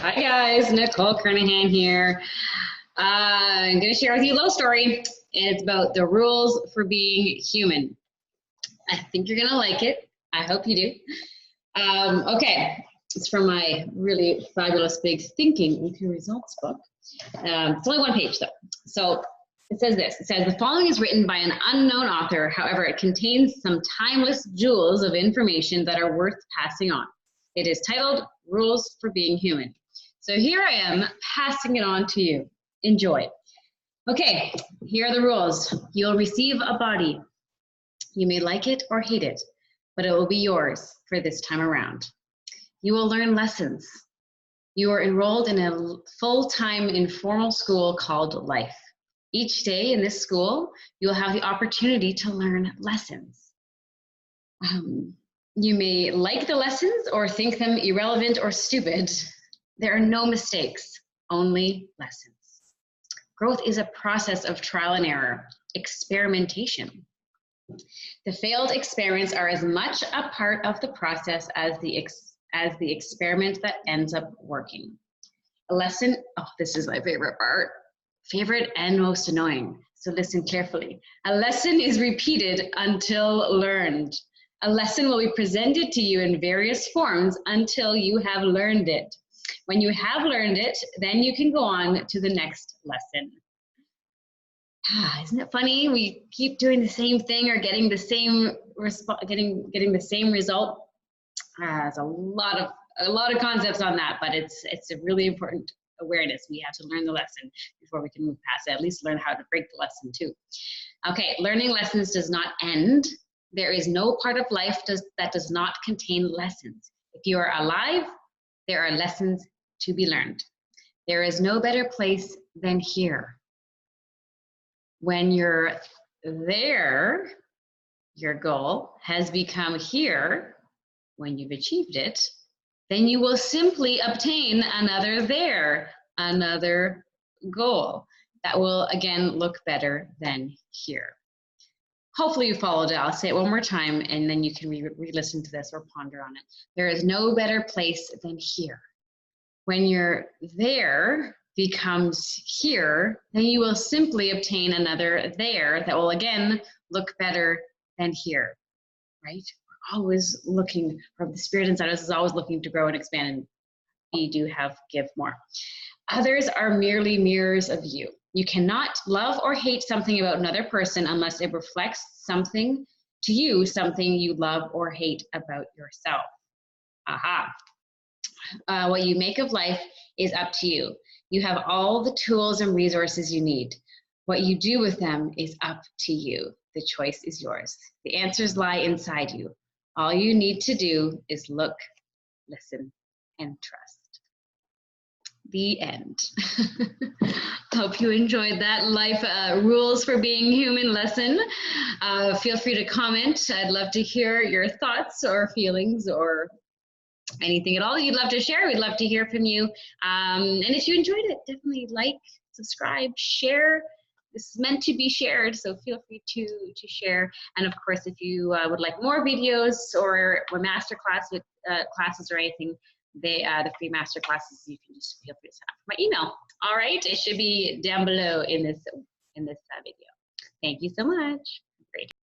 Hi guys, Nicole Kernahan here. I'm going to share with you a little story. It's about the rules for being human. I think you're going to like it. I hope you do. Okay, it's from my really fabulous big Thinking with Your Results book. It's only one page though. So it says this. It says, the following is written by an unknown author. However, it contains some timeless jewels of information that are worth passing on. It is titled Rules for Being Human. So here I am passing it on to you. Enjoy. Okay, here are the rules. You'll receive a body. You may like it or hate it, but it will be yours for this time around. You will learn lessons. You are enrolled in a full-time informal school called life. Each day in this school, you'll have the opportunity to learn lessons. You may like the lessons or think them irrelevant or stupid. There are no mistakes, only lessons. Growth is a process of trial and error, experimentation. The failed experiments are as much a part of the process as the experiment that ends up working. A lesson, oh, this is my favorite part, favorite and most annoying, so listen carefully. A lesson is repeated until learned. A lesson will be presented to you in various forms until you have learned it. When you have learned it, then you can go on to the next lesson. Isn't it funny? We keep doing the same thing or getting the same getting the same result. There's a lot of concepts on that, but it's a really important awareness. We have to learn the lesson before we can move past it. At least learn how to break the lesson too. Okay, learning lessons does not end. There is no part of life that does not contain lessons. If you are alive, there are lessons to be learned. There is no better place than here. When you're there, your goal has become here. When you've achieved it, then you will simply obtain another there, another goal that will again look better than here. Hopefully you followed it. I'll say it one more time and then you can re-listen to this or ponder on it. There is no better place than here. When you're there becomes here, then you will simply obtain another there that will again look better than here, right? We're always looking, or the spirit inside us is always looking to grow and expand, and we do have give more. Others are merely mirrors of you. You cannot love or hate something about another person unless it reflects something to you, something you love or hate about yourself. Aha. What you make of life is up to you. You have all the tools and resources you need. What you do with them is up to you. The choice is yours. The answers lie inside you. All you need to do is look, listen, and trust. The end. Hope you enjoyed that life rules for being human lesson. Feel free to comment. I'd love to hear your thoughts or feelings or anything at all you'd love to share. We'd love to hear from you. And if you enjoyed it, definitely like, subscribe, share. This is meant to be shared, so feel free to share. And of course, if you would like more videos or master classes or anything, the free master classes, you can just feel free to sign up for my email. All right, it should be down below in this video. Thank you so much.